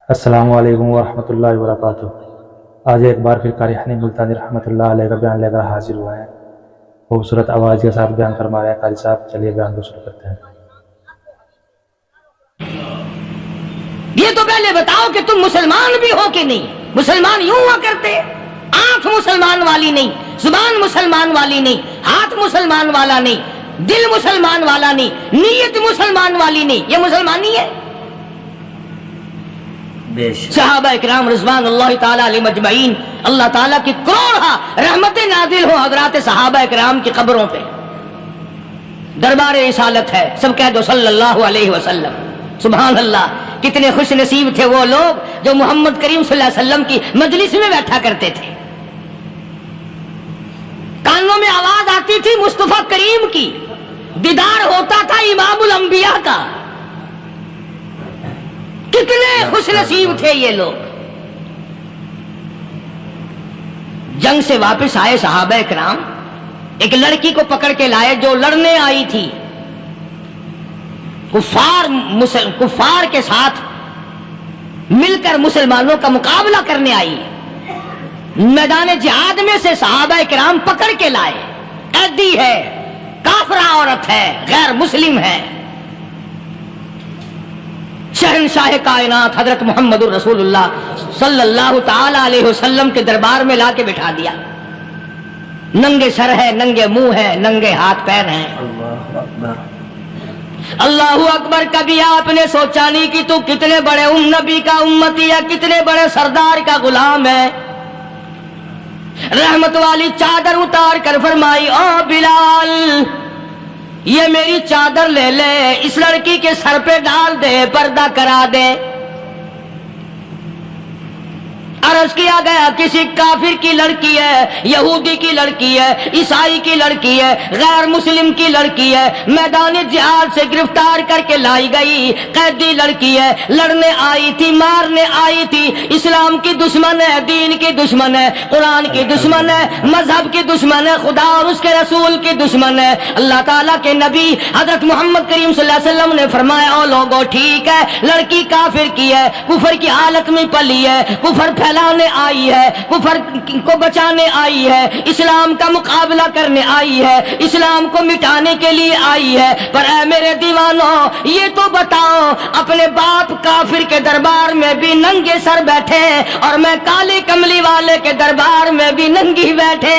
السلام علیکم ورحمۃ اللہ وبرکاتہ۔ آج ایک بار پھر قاری حنین ملتانی رحمۃ اللہ علیہ کا بیان لے کر حاضر ہوا ہے۔ خوبصورت آواز کے ساتھ بیان فرما رہے ہیں قاری صاحب، چلیے بیان کو شروع کرتے ہیں۔ یہ تو پہلے بتاؤ کہ تم مسلمان بھی ہو کہ نہیں؟ مسلمان یوں ہوا کرتے، آنکھ مسلمان والی نہیں، زبان مسلمان والی نہیں، ہاتھ مسلمان والا نہیں، دل مسلمان والا نہیں، نیت مسلمان والی نہیں، یہ مسلمانی ہے؟ صحابہ اکرام رضوان اللہ تعالیٰ علیہ مجمعین، اللہ تعالیٰ کی کروڑ رحمت نازل ہو حضرات صحابہ اکرام کی قبروں پہ۔ دربار رسالت ہے، سب کہہ دو صلی اللہ علیہ وسلم۔ سبحان اللہ، کتنے خوش نصیب تھے وہ لوگ جو محمد کریم صلی اللہ علیہ وسلم کی مجلس میں بیٹھا کرتے تھے۔ کانوں میں آواز آتی تھی مصطفیٰ کریم کی، دیدار ہوتا تھا امام الانبیاء کا۔ کتنے خوش نصیب تھے یہ لوگ۔ جنگ سے واپس آئے صحابہ اکرام، ایک لڑکی کو پکڑ کے لائے جو لڑنے آئی تھی، کفار کے ساتھ مل کر مسلمانوں کا مقابلہ کرنے آئی۔ میدان جہاد میں سے صحابہ کرام پکڑ کے لائے، قیدی ہے، کافرہ عورت ہے، غیر مسلم ہے۔ شہنشاہ کائنات حضرت محمد الرسول اللہ صلی اللہ تعالی علیہ وسلم کے دربار میں لا کے بٹھا دیا۔ ننگے سر ہے، ننگے منہ ہے، ننگے ہاتھ پیر ہیں۔ اللہ اکبر، اللہ اکبر۔ کبھی آپ نے سوچا نہیں کہ تو کتنے بڑے نبی کا امتی ہے، کتنے بڑے سردار کا غلام ہے؟ رحمت والی چادر اتار کر فرمائی، او بلال یہ میری چادر لے لے، اس لڑکی کے سر پہ ڈال دے، پردہ کرا دے۔ عرض کیا گیا کسی کافر کی لڑکی ہے، یہودی کی لڑکی ہے، عیسائی کی لڑکی ہے، غیر مسلم کی لڑکی ہے، میدان جہاد سے گرفتار کر کے لائی گئی، قیدی لڑکی ہے، لڑنے آئی تھی، مارنے آئی تھی، اسلام کی دشمن ہے، دین کی دشمن ہے، قرآن کی دشمن ہے، مذہب کی دشمن ہے، خدا اور اس کے رسول کی دشمن ہے۔ اللہ تعالیٰ کے نبی حضرت محمد کریم صلی اللہ علیہ وسلم نے فرمایا، او لوگوں ٹھیک ہے، لڑکی کافر کی ہے، کفر کی حالت میں پلی ہے، کفر پھیلانے آئی ہے، کفر کو بچانے آئی ہے، اسلام کا مقابلہ کرنے آئی ہے، اسلام کو مٹانے کے لیے آئی ہے، پر اے میرے دیوانوں یہ تو بتاؤ، اپنے باپ کافر کے دربار میں بھی ننگے سر بیٹھے اور میں کالی کملی والے کے دربار میں بھی ننگی بیٹھے۔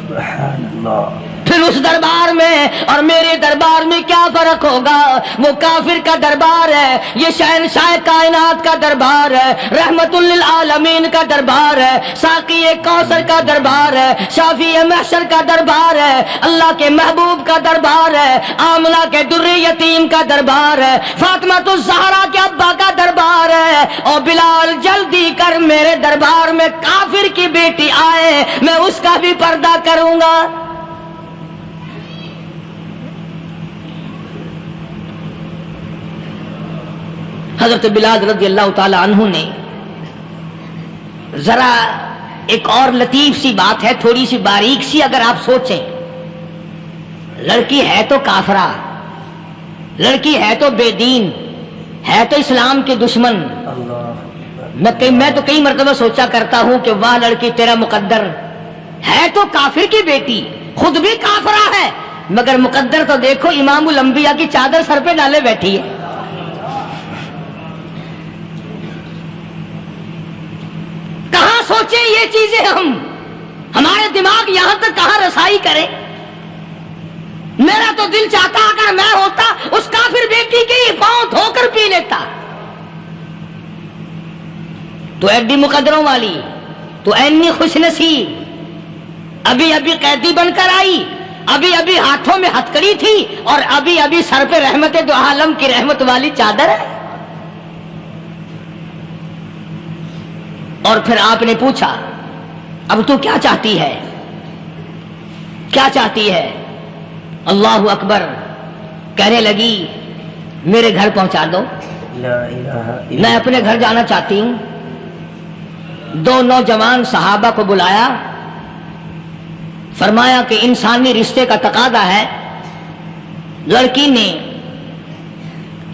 سبحان اللہ۔ پھر اس دربار میں اور میرے دربار میں کیا فرق ہوگا؟ وہ کافر کا دربار ہے، یہ شہنشاہ کائنات کا دربار ہے، رحمت للعالمین کا دربار ہے، ساقی کوثر کا دربار ہے، شافی محشر کا دربار ہے، اللہ کے محبوب کا دربار ہے، آمنہ کے در یتیم کا دربار ہے، فاطمہ الزہرا کے ابا کا دربار ہے۔ اور بلال جلدی کر، میرے دربار میں کافر کی بیٹی آئے، میں اس کا بھی پردہ کروں گا۔ حضرت بلال رضی اللہ تعالی عنہ نے ذرا ایک اور لطیف سی بات ہے، تھوڑی سی باریک سی، اگر آپ سوچیں، لڑکی ہے تو کافرہ، لڑکی ہے تو بے دین، ہے تو اسلام کے دشمن۔ میں تو کئی مرتبہ سوچا کرتا ہوں کہ واہ لڑکی تیرا مقدر، ہے تو کافر کی بیٹی، خود بھی کافرہ ہے، مگر مقدر تو دیکھو، امام الانبیاء کی چادر سر پہ ڈالے بیٹھی ہے۔ سوچیں یہ چیزیں، ہمارے دماغ یہاں تک کہاں رسائی کرے؟ میرا تو دل چاہتا اگر میں ہوتا اس کافر بیٹی کے ہی پاؤں دھو کر پی لیتا۔ تو ایڈی مقدروں والی، تو اینی خوش نصیب، ابھی ابھی قیدی بن کر آئی، ابھی ابھی ہاتھوں میں ہتکڑی تھی، اور ابھی ابھی سر پہ رحمت دو عالم کی رحمت والی چادر ہے۔ اور پھر آپ نے پوچھا، اب تو کیا چاہتی ہے؟ کیا چاہتی ہے؟ اللہ اکبر، کہنے لگی میرے گھر پہنچا دو، میں اپنے گھر جانا چاہتی ہوں۔ دو نوجوان صحابہ کو بلایا، فرمایا کہ انسانی رشتے کا تقاضا ہے، لڑکی نے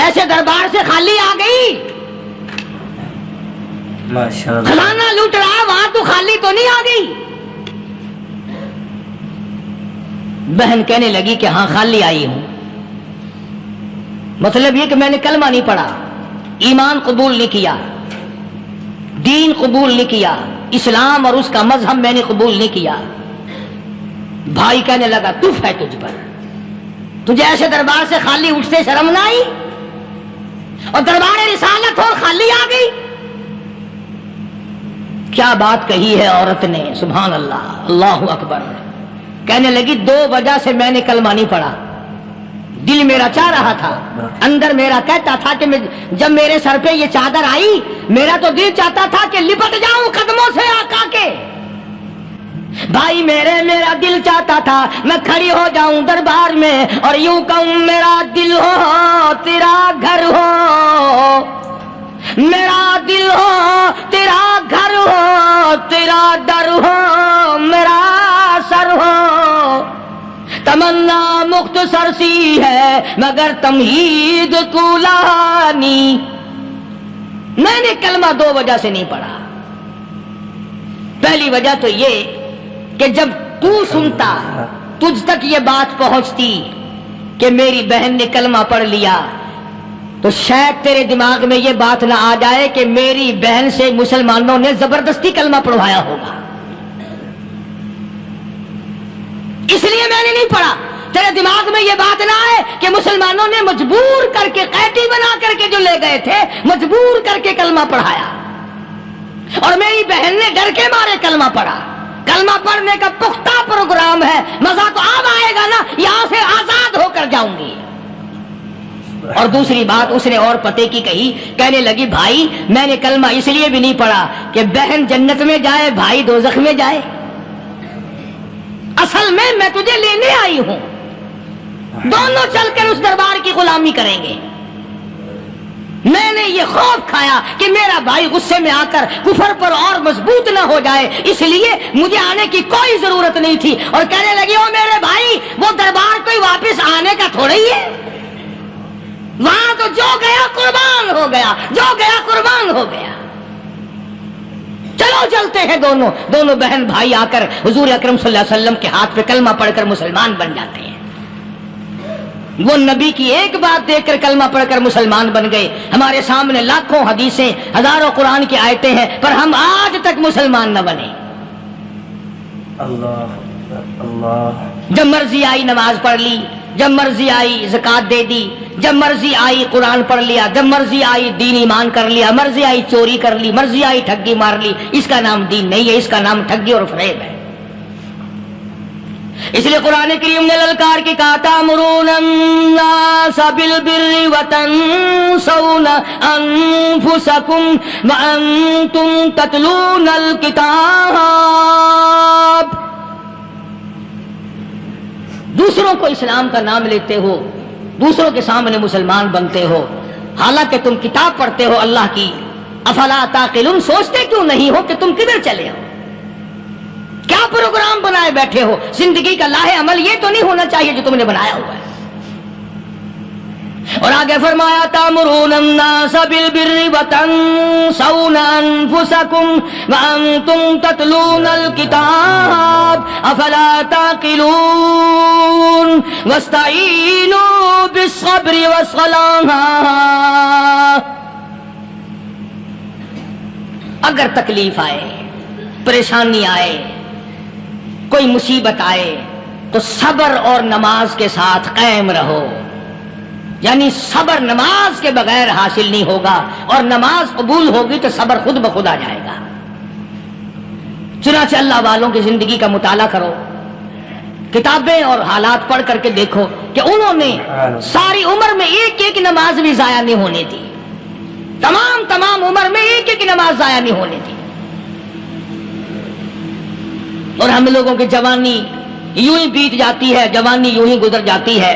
ایسے دربار سے خالی آ گئی، ماشاء اللہ. خزانہ لوٹ رہا ہے، وہاں تو خالی تو نہیں آ گئی. بہن کہنے لگی کہ ہاں خالی آئی ہوں. مطلب یہ کہ میں نے کلمہ نہیں پڑھا، ایمان قبول نہیں کیا، دین قبول نہیں کیا، اسلام اور اس کا مذہب میں نے قبول نہیں کیا. بھائی کہنے لگا تف ہے تجھ پر، تجھے ایسے دربار سے خالی اٹھتے شرم نہ آئی، اور دربار رسالت اور خالی آ گئی. کیا بات کہی ہے عورت نے، سبحان اللہ، اللہ اکبر. کہنے لگی 2 وجہ سے میں نے کلمہ نہیں پڑھا. دل میرا چاہ رہا تھا، اندر میرا کہتا تھا کہ جب میرے سر پہ یہ چادر آئی، میرا تو دل چاہتا تھا کہ لپٹ جاؤں قدموں سے آقا کے. بھائی میرا دل چاہتا تھا میں کھڑی ہو جاؤں دربار میں اور یوں کہوں میرا دل ہو تیرا گھر ہو، میرا دل ہو تیرا گھر ہو، تیرا در ہو میرا سر ہو. تمنا مختصر سی ہے مگر تمہید طولانی. میں نے کلمہ 2 وجہ سے نہیں پڑھا. پہلی وجہ تو یہ کہ جب تو سنتا، تجھ تک یہ بات پہنچتی کہ میری بہن نے کلمہ پڑھ لیا، تو شاید تیرے دماغ میں یہ بات نہ آ جائے کہ میری بہن سے مسلمانوں نے زبردستی کلمہ پڑھوایا ہوگا. اس لیے میں نے نہیں پڑھا. تیرے دماغ میں یہ بات نہ آئے کہ مسلمانوں نے مجبور کر کے، قیدی بنا کر کے جو لے گئے تھے، مجبور کر کے کلمہ پڑھایا، اور میری بہن نے ڈر کے مارے کلمہ پڑھا. کلمہ پڑھنے کا پختہ پروگرام ہے، مزہ تو اب آئے گا نا، یہاں سے آزاد ہو کر جاؤں گی. اور دوسری بات اس نے اور پتے کی کہی. کہنے لگی بھائی میں نے کلمہ اس لیے بھی نہیں پڑھا کہ بہن جنت میں جائے بھائی دوزخ میں جائے. اصل میں تجھے لینے آئی ہوں، دونوں چل کر اس دربار کی غلامی کریں گے. میں نے یہ خوف کھایا کہ میرا بھائی غصے میں آ کر کفر پر اور مضبوط نہ ہو جائے، اس لیے مجھے آنے کی کوئی ضرورت نہیں تھی. اور کہنے لگی او میرے بھائی وہ دربار کوئی واپس آنے کا تھوڑا ہی ہے، وہاں تو جو گیا قربان ہو گیا، جو گیا قربان ہو گیا. چلو چلتے ہیں. دونوں بہن بھائی آ کر حضور اکرم صلی اللہ علیہ وسلم کے ہاتھ پہ کلمہ پڑھ کر مسلمان بن جاتے ہیں. وہ نبی کی ایک بات دیکھ کر کلمہ پڑھ کر مسلمان بن گئے. ہمارے سامنے لاکھوں حدیثیں، ہزاروں قرآن کی آیتیں ہیں، پر ہم آج تک مسلمان نہ بنے. اللہ اللہ. جب مرضی آئی نماز پڑھ لی، جب مرضی آئی زکات دے دی، جب مرضی آئی قرآن پڑھ لیا، جب مرضی آئی دین ایمان کر لیا، مرضی آئی چوری کر لی، مرضی آئی ٹھگی مار لی. اس کا نام دین نہیں ہے، اس کا نام ٹھگی اور فریب ہے. اس لیے قرآن کریم نے للکار کے کہا تأمرون الناس بالبر وتنسون انفسکم وانتم تتلون الکتاب. دوسروں کو اسلام کا نام لیتے ہو، دوسروں کے سامنے مسلمان بنتے ہو، حالانکہ تم کتاب پڑھتے ہو اللہ کی. افلا تعقلون، سوچتے کیوں نہیں ہو کہ تم کدھر چلے ہو؟ کیا پروگرام بنائے بیٹھے ہو؟ زندگی کا لاہ عمل یہ تو نہیں ہونا چاہیے جو تم نے بنایا ہوا ہے. اور آگے فرمایا تأمرون الناس بالبر وتنسون انفسکم وانتم تتلون الکتاب افلا تعقلون واستعینوا بالصبر والصلاة. اگر تکلیف آئے، پریشانی آئے، کوئی مصیبت آئے تو صبر اور نماز کے ساتھ قائم رہو. یعنی صبر نماز کے بغیر حاصل نہیں ہوگا، اور نماز قبول ہوگی تو صبر خود بخود آ جائے گا. چنانچہ اللہ والوں کی زندگی کا مطالعہ کرو، کتابیں اور حالات پڑھ کر کے دیکھو کہ انہوں نے ساری عمر میں ایک ایک نماز بھی ضائع نہیں ہونے دی. تمام عمر میں ایک ایک نماز ضائع نہیں ہونے دی. اور ہم لوگوں کی جوانی یوں ہی بیت جاتی ہے، جوانی یوں ہی گزر جاتی ہے.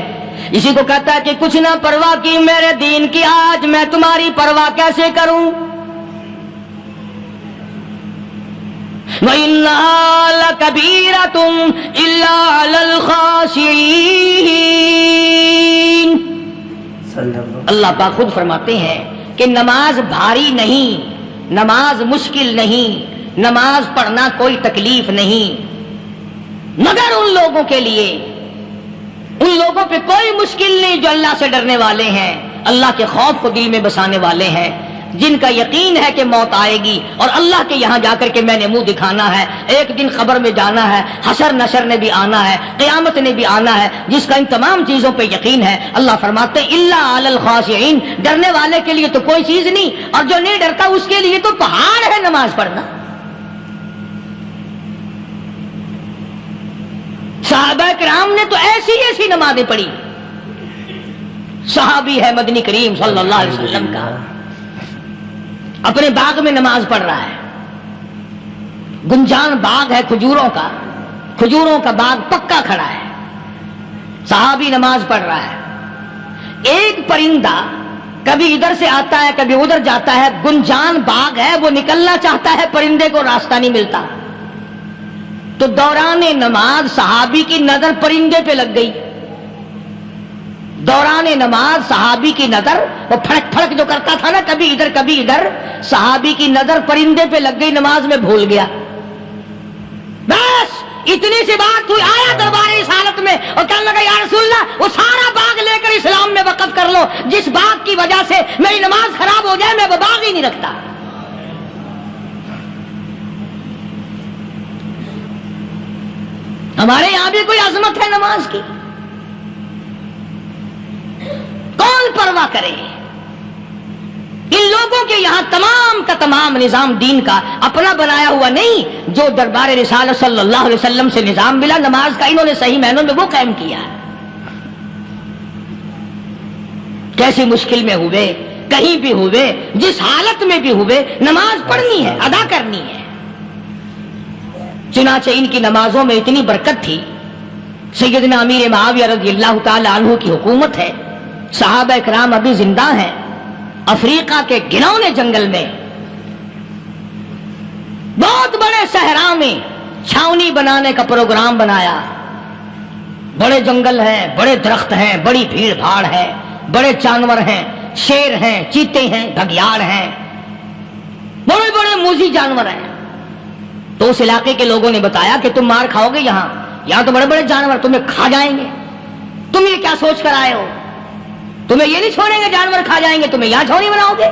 اسی کو کہتا ہے کہ کچھ نہ پرواہ کی میرے دین کی، آج میں تمہاری پرواہ کیسے کروں. وَإِنَّهَا لَكَبِيرَةٌ إِلَّا عَلَى الْخَاشِعِينَ. صلی اللہ اللہ پاک خود فرماتے ہیں کہ نماز بھاری نہیں، نماز مشکل نہیں، نماز پڑھنا کوئی تکلیف نہیں، مگر ان لوگوں کے لیے، ان لوگوں پہ کوئی مشکل نہیں جو اللہ سے ڈرنے والے ہیں، اللہ کے خوف کو دل میں بسانے والے ہیں، جن کا یقین ہے کہ موت آئے گی اور اللہ کے یہاں جا کر کے میں نے منہ دکھانا ہے، ایک دن قبر میں جانا ہے، حشر نشر نے بھی آنا ہے، قیامت نے بھی آنا ہے، جس کا ان تمام چیزوں پہ یقین ہے۔ اللہ فرماتے ہیں الا علی الخاشعین، ڈرنے والے کے لیے تو کوئی چیز نہیں، اور جو نہیں ڈرتا اس کے لیے تو پہاڑ ہے نماز پڑھنا۔ صحابہ کرام نے تو ایسی ایسی نمازیں پڑھی۔ صحابی ہے مدنی کریم صلی اللہ علیہ وسلم کا، اپنے باغ میں نماز پڑھ رہا ہے، گنجان باغ ہے کھجوروں کا، کھجوروں کا باغ پکا کھڑا ہے، صحابی نماز پڑھ رہا ہے، ایک پرندہ کبھی ادھر سے آتا ہے کبھی ادھر جاتا ہے، گنجان باغ ہے، وہ نکلنا چاہتا ہے، پرندے کو راستہ نہیں ملتا، تو دوران نماز صحابی کی نظر پرندے پہ لگ گئی، دوران نماز صحابی کی نظر، وہ پھڑک پھڑک جو کرتا تھا نا کبھی ادھر کبھی ادھر، صحابی کی نظر پرندے پہ لگ گئی، نماز میں بھول گیا، بس اتنی سی بات ہوئی، آیا دربار رسالت میں اور کہنے لگا یا رسول اللہ وہ سارا باغ لے کر اسلام میں وقف کر لو، جس باغ کی وجہ سے میری نماز خراب ہو جائے میں وہ باغ ہی نہیں رکھتا۔ ہمارے یہاں بھی کوئی عظمت ہے نماز کی؟ کون پرواہ کرے؟ ان لوگوں کے یہاں تمام کا تمام نظام دین کا اپنا بنایا ہوا نہیں، جو دربار رسالت صلی اللہ علیہ وسلم سے نظام ملا نماز کا، انہوں نے صحیح معنوں میں وہ قائم کیا۔ کیسی مشکل میں ہوئے، کہیں بھی ہوئے، جس حالت میں بھی ہوئے، نماز پڑھنی ہے، ادا کرنی ہے۔ چنانچہ ان کی نمازوں میں اتنی برکت تھی، سیدنا امیر معاویہ رضی اللہ تعالی عنہ کی حکومت ہے، صحابہ اکرام ابھی زندہ ہیں، افریقہ کے گھنونے جنگل میں بہت بڑے صحرا میں چھاؤنی بنانے کا پروگرام بنایا، بڑے جنگل ہیں، بڑے درخت ہیں، بڑی بھیڑ بھاڑ ہے، بڑے جانور ہیں، شیر ہیں، چیتے ہیں، بھگیاڑ ہیں، بڑے بڑے موذی جانور ہیں۔ تو اس علاقے کے لوگوں نے بتایا کہ تم مار کھاؤ گے، یہاں تو بڑے بڑے جانور تمہیں کھا جائیں گے، تم یہ کیا سوچ کر آئے ہو؟ تمہیں یہ نہیں چھوڑیں گے، جانور کھا جائیں گے، تمہیں یہاں چھوڑی بناؤ گے؟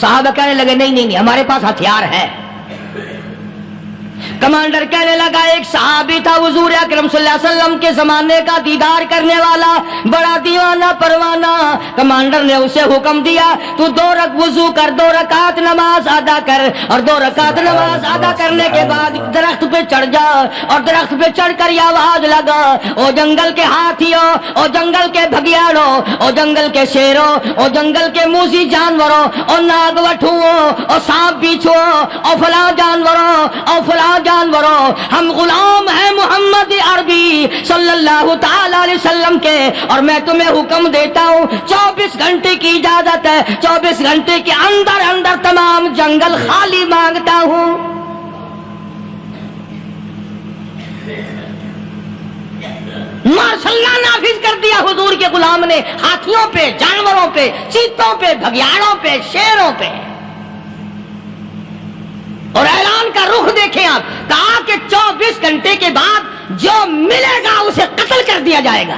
صحابہ کہنے لگے نہیں ہمارے پاس ہتھیار ہے۔ کمانڈر کہنے لگا، ایک صحابی تھا حضور اکرم صلی اللہ علیہ وسلم کے زمانے کا دیدار کرنے والا، بڑا دیوانہ پروانہ، کمانڈر نے اسے حکم دیا تو 2 وضو کر، 2 رکعت نماز ادا کر، اور 2 رکعت نماز ادا کرنے کے بعد درخت پہ چڑھ جا، اور درخت پہ چڑھ کر یہ آواز لگا، او جنگل کے ہاتھیوں، او جنگل کے بھگیاڑوں، او جنگل کے شیروں، او جنگل کے موذی جانوروں، او ناگ وٹھوؤں، او سانپ بیچھوؤں، او فلاں جانوروں، او فلاں جانوروں، ہم غلام ہیں محمد عربی صلی اللہ تعالی علیہ وسلم کے، اور میں تمہیں حکم دیتا ہوں 24 گھنٹے کی اجازت ہے، 24 گھنٹے کے اندر اندر تمام جنگل خالی مانگتا ہوں۔ ماشاء اللہ نافذ کر دیا حضور کے غلام نے، ہاتھیوں پہ، جانوروں پہ، چیتوں پہ، بھگیاڑوں پہ، شیروں پہ، اور اعلان کا رخ دیکھیں آپ، کہا کہ 24 گھنٹے کے بعد جو ملے گا اسے قتل کر دیا جائے گا۔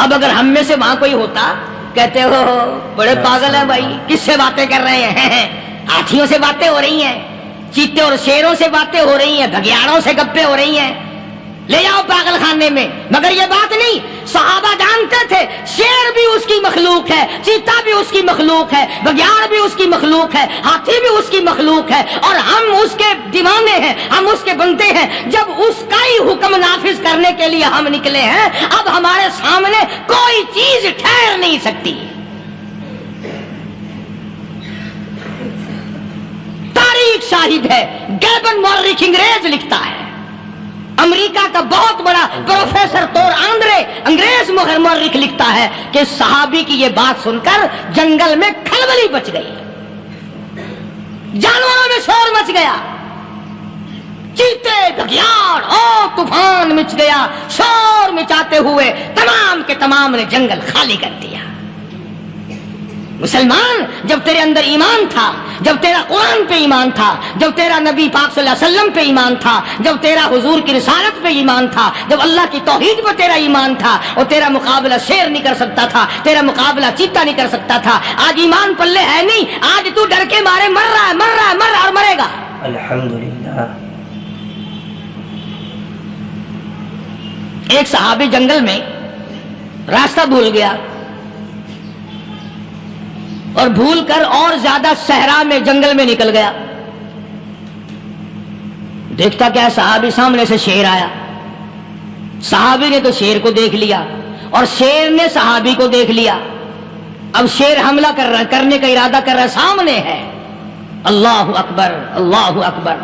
اب اگر ہم میں سے وہاں کوئی ہوتا، کہتے ہو بڑے پاگل ہیں بھائی، کس سے باتیں کر رہے ہیں؟ ہاتھیوں سے باتیں ہو رہی ہیں، چیتے اور شیروں سے باتیں ہو رہی ہیں، بھگیاڑوں سے گپیں ہو رہی ہیں، لے جاؤ پاگل خانے میں۔ مگر یہ بات نہیں، صحابہ جانتے تھے شیر بھی اس کی مخلوق ہے، چیتا بھی اس کی مخلوق ہے، بگیاڑ بھی اس کی مخلوق ہے، ہاتھی بھی اس کی مخلوق ہے، اور ہم اس کے دیوانے ہیں، ہم اس کے بندے ہیں۔ جب اس کا ہی حکم نافذ کرنے کے لیے ہم نکلے ہیں، اب ہمارے سامنے کوئی چیز ٹھہر نہیں سکتی۔ تاریخ شاہد ہے، گیبن مورخ انگریز لکھتا ہے، امریکہ کا بہت بڑا پروفیسر تور آندرے انگریز مورخ لکھتا ہے کہ صحابی کی یہ بات سن کر جنگل میں کھلبلی مچ گئی، جانوروں میں شور مچ گیا، چیتے بگیار اور طوفان مچ گیا، شور مچاتے ہوئے تمام کے تمام نے جنگل خالی کر دیا۔ مسلمان، جب تیرے اندر ایمان تھا، جب تیرا قرآن پہ ایمان تھا، جب تیرا نبی پاک صلی اللہ علیہ وسلم پہ ایمان تھا، جب تیرا حضور کی رسالت پہ ایمان تھا، جب اللہ کی توحید پہ تیرا ایمان تھا، اور تیرا مقابلہ شیر نہیں کر سکتا تھا، تیرا مقابلہ چیتا نہیں کر سکتا تھا۔ آج ایمان پلے ہے نہیں، آج تو ڈر کے مارے مر رہا ہے، مر رہا ہے، مر رہا ہے اور مرے گا۔ الحمدللہ۔ ایک صحابی جنگل میں راستہ بھول گیا اور بھول کر اور زیادہ صحرا میں جنگل میں نکل گیا۔ دیکھتا کیا، صحابی سامنے سے شیر آیا۔ صحابی نے تو شیر کو دیکھ لیا اور شیر نے صحابی کو دیکھ لیا۔ اب شیر حملہ کرنے کا ارادہ کر رہا، سامنے ہے۔ اللہ اکبر، اللہ اکبر۔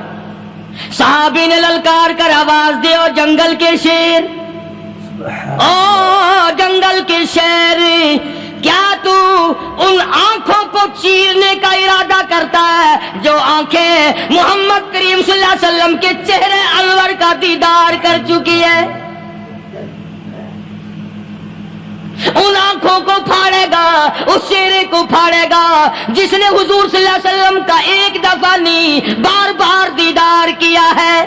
صحابی نے للکار کر آواز دے، اور جنگل کے شیر، او جنگل کے شیر، کیا تو ان آنکھوں کو چیرنے کا ارادہ کرتا ہے جو آنکھیں محمد کریم صلی اللہ علیہ وسلم کے چہرے انور کا دیدار کر چکی ہے؟ ان آنکھوں کو پھاڑے گا، اس چہرے کو پھاڑے گا جس نے حضور صلی اللہ علیہ وسلم کا ایک دفعہ نہیں بار بار دیدار کیا ہے۔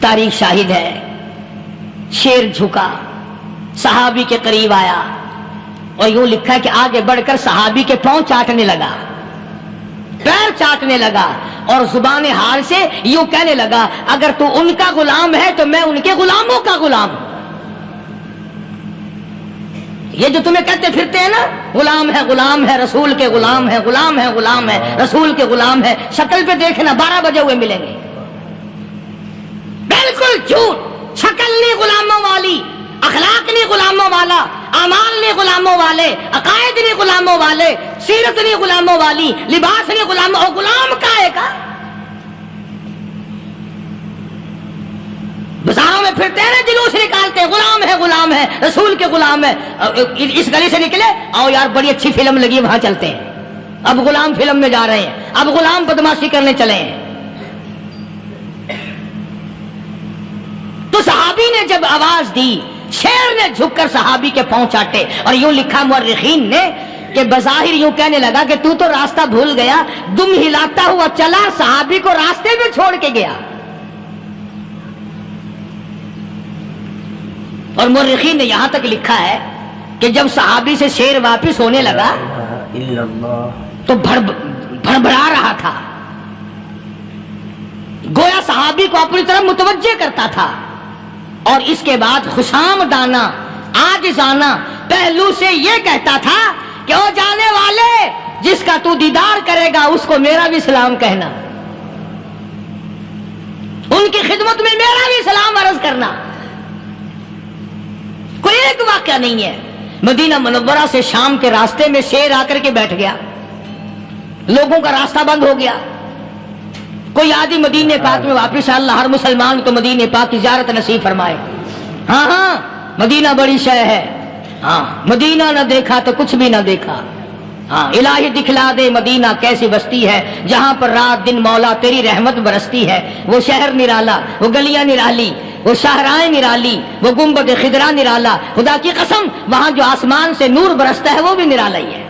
تاریخ شاہد ہے، شیر جھکا، صحابی کے قریب آیا اور یوں لکھا کہ آگے بڑھ کر صحابی کے پاؤں چاٹنے لگا، پیر چاٹنے لگا، اور زبان حال سے یوں کہنے لگا، اگر تو ان کا غلام ہے تو میں ان کے غلاموں کا غلام ہوں۔ یہ جو تمہیں کہتے پھرتے ہیں نا، غلام ہے رسول کے غلام ہے، غلام ہے رسول کے غلام ہے، شکل پہ دیکھنا 12 بجے ہوئے ملیں گے۔ بالکل جھوٹ، شکل نہیں غلاموں والی، اخلاق نہیں غلاموں والا، اعمال نہیں غلاموں والے، عقائد نہیں غلاموں والے، سیرت نہیں غلاموں والی، لباس نہیں غلاموں، اور غلام کائے کا؟ بازاروں میں پھرتے ہیں نا، جلوس نکالتے ہیں، غلام ہے رسول کے غلام ہے۔ اس گلی سے نکلے، آؤ یار بڑی اچھی فلم لگی، وہاں چلتے ہیں۔ اب غلام فلم میں جا رہے ہیں، اب غلام بدماشی کرنے چلے ہیں۔ تو صحابی نے جب آواز دی، شیر نے جھک کر صحابی کے پاؤں چاٹے، اور یوں لکھا مورخین نے کہ بظاہر یوں کہنے لگا کہ تو راستہ بھول گیا، دم ہلاتا ہوا چلا، صحابی کو راستے میں چھوڑ کے گیا۔ اور مورخین نے یہاں تک لکھا ہے کہ جب صحابی سے شیر واپس ہونے لگا تو بھڑبڑا رہا تھا، گویا صحابی کو اپنی طرف متوجہ کرتا تھا، اور اس کے بعد خوشامدانہ عاجزانہ پہلو سے یہ کہتا تھا کہ او جانے والے، جس کا تو دیدار کرے گا اس کو میرا بھی سلام کہنا، ان کی خدمت میں میرا بھی سلام عرض کرنا۔ کوئی ایک واقعہ نہیں ہے۔ مدینہ منورہ سے شام کے راستے میں شیر آ کر کے بیٹھ گیا، لوگوں کا راستہ بند ہو گیا، کوئی آدھی مدینے پاک میں واپس اللہ ہر مسلمان کو مدینے پاک کی زیارت نصیب فرمائے۔ ہاں مدینہ بڑی شے ہے، ہاں مدینہ نہ دیکھا تو کچھ بھی نہ دیکھا، ہاں الہی دکھلا دے مدینہ کیسی بستی ہے جہاں پر رات دن مولا تیری رحمت برستی ہے۔ وہ شہر نرالا، وہ گلیاں نرالی، وہ شاہراہیں نرالی، وہ گنبد خضرا نرالا، خدا کی قسم وہاں جو آسمان سے نور برستا ہے وہ بھی نرالا ہی ہے۔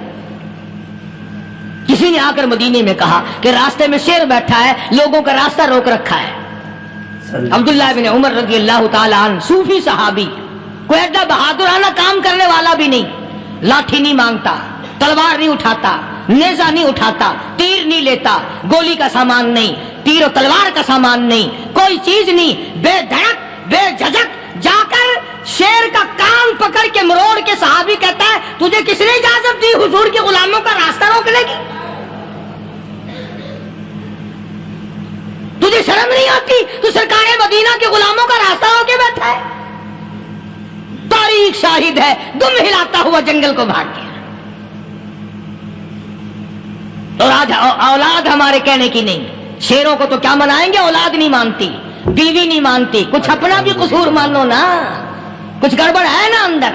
کسی نے آ کر مدینے میں کہا کہ راستے میں شیر بیٹھا ہے، لوگوں کا راستہ روک رکھا ہے۔ عبداللہ بن عمر رضی اللہ تعالی عنہ، صوفی صحابی، کوئی ایڈا بہادرانہ کام کرنے والا بھی نہیں، لاٹھی نہیں مانگتا، تلوار نہیں اٹھاتا، نیزہ نہیں اٹھاتا، تیر نہیں لیتا، گولی کا سامان نہیں، تیر و تلوار کا سامان نہیں، کوئی چیز نہیں، بے دھڑک بے جھجک جا کر شیر کا کان پکڑ کے مروڑ کے صحابی کہتا ہے، تجھے کس نے اجازت دی حضور کے غلاموں کا راستہ روکنے کی؟ تجھے شرم نہیں آتی؟ تو سرکار مدینہ کے غلاموں کا راستہ روکے بیٹھا ہے۔ تاریخ شاہد ہے، دم ہلاتا ہوا جنگل کو بھاگ گیا۔ اور آج اولاد ہمارے کہنے کی نہیں، شیروں کو تو کیا منائیں گے، اولاد نہیں مانتی، بیوی نہیں مانتی، کچھ اپنا بھی قصور مانو نا، کچھ گڑبڑ ہے نا اندر۔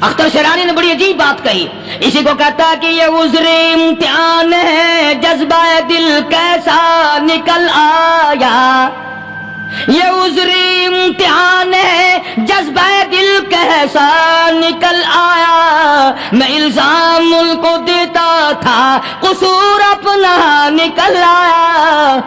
اختر شیرانی نے بڑی عجیب بات کہی، اسی کو کہتا ہے کہ یہ عذر امتحان ہے، جذبہ دل کیسا نکل آیا، یہ عذر امتحان ہے، جذبہ دل کیسا نکل آیا، میں الزام ان کو دیتا تھا، قصور اپنا نکل آیا۔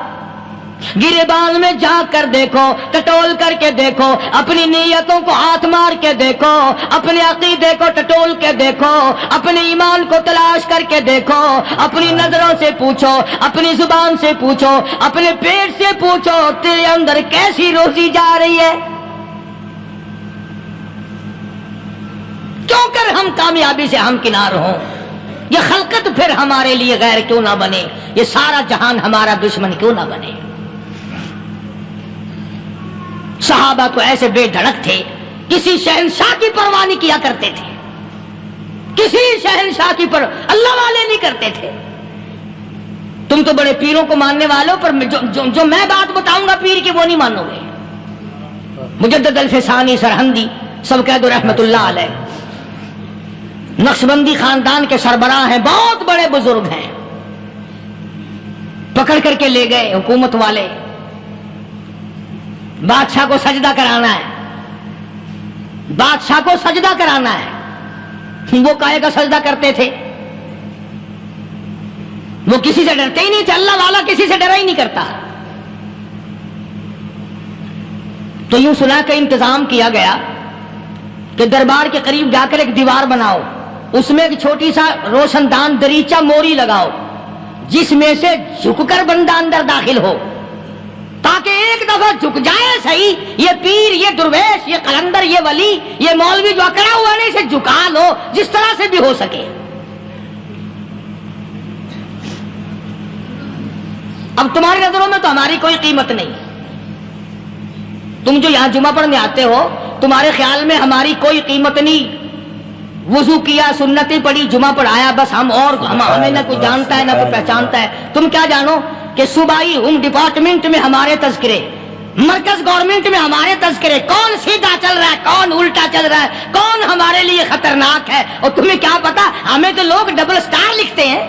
گریبان میں جا کر دیکھو، ٹٹول کر کے دیکھو، اپنی نیتوں کو ہاتھ مار کے دیکھو، اپنے عقیدے کو ٹٹول کے دیکھو، اپنے ایمان کو تلاش کر کے دیکھو، اپنی نظروں سے پوچھو، اپنی زبان سے پوچھو، اپنے پیٹ سے پوچھو، تیرے اندر کیسی روزی جا رہی ہے؟ کیوں کر ہم کامیابی سے ہمکنار ہوں؟ یہ خلقت پھر ہمارے لیے غیر کیوں نہ بنے؟ یہ سارا جہان ہمارا دشمن کیوں نہ بنے؟ صحابہ تو ایسے بے دھڑک تھے، کسی شہنشاہ کی پرواہ نہیں کیا کرتے تھے، کسی شہنشاہ کی اللہ والے نہیں کرتے تھے۔ تم تو بڑے پیروں کو ماننے والوں، پر جو میں بات بتاؤں گا پیر کی وہ نہیں مانو گے۔ مجدد الفسانی سرہندی سب کہہ دو رحمت اللہ علیہ، نقشبندی خاندان کے سربراہ ہیں، بہت بڑے بزرگ ہیں، پکڑ کر کے لے گئے حکومت والے، بادشاہ کو سجدہ کرانا ہے، بادشاہ کو سجدہ کرانا ہے۔ وہ کائے کا سجدہ کرتے تھے؟ وہ کسی سے ڈرتے ہی نہیں تھے، اللہ والا کسی سے ڈرا ہی نہیں کرتا۔ تو یوں سنا کا انتظام کیا گیا کہ دربار کے قریب جا کر ایک دیوار بناؤ، اس میں ایک چھوٹی سا روشن دان دریچہ موری لگاؤ، جس میں سے جھک کر بندہ اندر داخل ہو، تاکہ ایک دفعہ جھک جائے صحیح، یہ پیر، یہ درویش، یہ قلندر، یہ ولی، یہ مولوی جو اکڑا ہوا نہیں، اسے جھکا لو جس طرح سے بھی ہو سکے۔ اب تمہاری نظروں میں تو ہماری کوئی قیمت نہیں، تم جو یہاں جمعہ پڑھنے آتے ہو، تمہارے خیال میں ہماری کوئی قیمت نہیں، وضو کیا، سنتیں پڑھی، جمعہ پڑھایا، بس ہمیں نہ کوئی جانتا ہے نہ کوئی پہچانتا ہے۔ تم کیا جانو کہ صوبائی ہوم ڈپارٹمنٹ میں ہمارے تذکرے، مرکز گورنمنٹ میں ہمارے تذکرے، کون سیدھا چل رہا ہے، کون الٹا چل رہا ہے، کون ہمارے لیے خطرناک ہے، اور تمہیں کیا پتا، ہمیں تو لوگ ڈبل سٹار لکھتے ہیں۔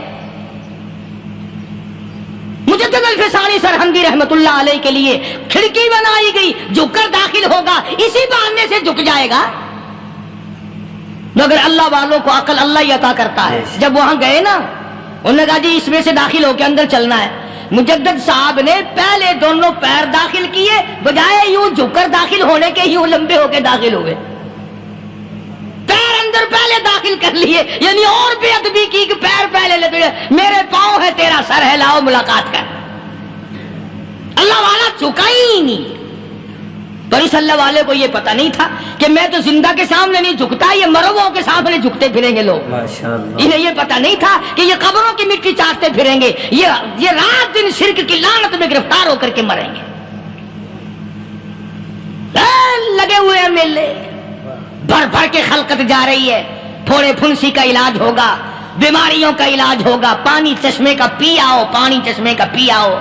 مجدد الفسانی سرہندی رحمت اللہ علیہ کے لیے کھڑکی بنائی گئی، جھک کر داخل ہوگا، اسی بہانے سے جھک جائے گا۔ مگر اللہ والوں کو عقل اللہ ہی عطا کرتا ہے۔ جب وہاں گئے نا، انہوں نے کہا جی اس میں سے داخل ہو کے اندر چلنا ہے۔ مجدد صاحب نے پہلے دونوں پیر داخل کیے، بجائے یوں جھک کر داخل ہونے کے یوں لمبے ہو کے داخل ہوئے، پیر اندر پہلے داخل کر لیے، یعنی اور بے ادبی کی کہ پیر پہلے لے، میرے پاؤں ہے تیرا سر ہے، لاؤ ملاقات کر۔ اللہ والا جھکا ہی نہیں۔ پر اس اللہ والے کو یہ پتہ نہیں تھا کہ میں تو زندہ کے سامنے نہیں جھکتا، یہ مرووں کے سامنے جھکتے پھریں گے لوگ۔ انہیں یہ پتہ نہیں تھا کہ یہ قبروں کی مٹی چاٹتے پھریں گے، یہ رات دن شرک کی لعنت میں گرفتار ہو کر کے مریں گے۔ لگے ہوئے ہیں میلے، بھر بھر کے خلقت جا رہی ہے، پھوڑے پھنسی کا علاج ہوگا، بیماریوں کا علاج ہوگا، پانی چشمے کا پی آؤ، پانی چشمے کا پی آؤ۔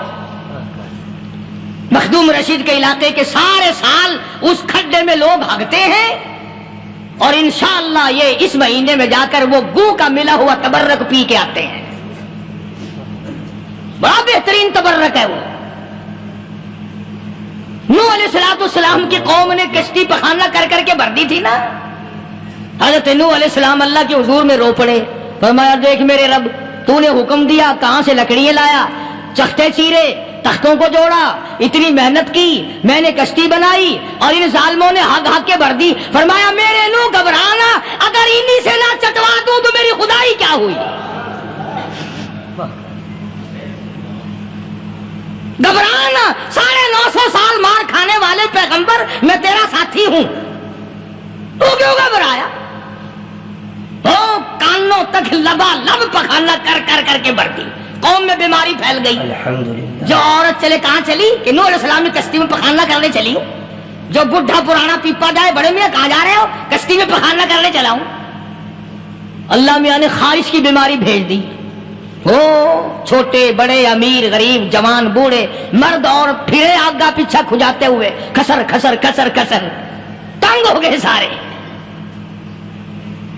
مخدوم رشید کے علاقے کے سارے سال اس کھڈے میں لوگ ہگتے ہیں، اور انشاءاللہ یہ اس مہینے میں جا کر وہ گو کا ملا ہوا تبرک پی کے آتے ہیں۔ بڑا بہترین تبرک ہے وہ۔ نوح علیہ السلام کی قوم نے کشتی پخانہ کر کر کے بھر دی تھی نا، حضرت نوح علیہ السلام اللہ کے حضور میں رو پڑے، فرمایا دیکھ میرے رب، تو نے حکم دیا، کہاں سے لکڑیاں لایا، چختے چیرے، تختوں کو جوڑا، اتنی محنت کی، میں نے کشتی بنائی، اور ان ظالموں نے ہگ ہگ کے بھر دی۔ فرمایا میرے نو گھبرانا، اگر انہی سے نہ چٹوا دوں تو میری خدائی کیا ہوئی؟ گھبرانا، 950 سال مار کھانے والے پیغمبر، میں تیرا ساتھی ہوں، تو کیوں گھبرایا؟ کانوں تک لبا لب پخانا کر کر کر کے بھر دی، قوم میں بیماری پھیل گئی۔ جو عورت چلے کہاں چلی کہ نوح علیہ السلام نے کشتی میں پخانا کرنے چلی، جو بڈھا پرانا پیپا جائے، بڑے میاں کہاں جا رہے ہو؟ کشتی میں پخانا کرنے چلا ہوں۔ اللہ میاں نے خارش کی بیماری بھیج دی، چھوٹے بڑے، امیر غریب، جوان بوڑھے، مرد اور پھرے آگا پیچھا کھجاتے ہوئے، کسر کسر کسر کسر، تنگ ہو گئے سارے۔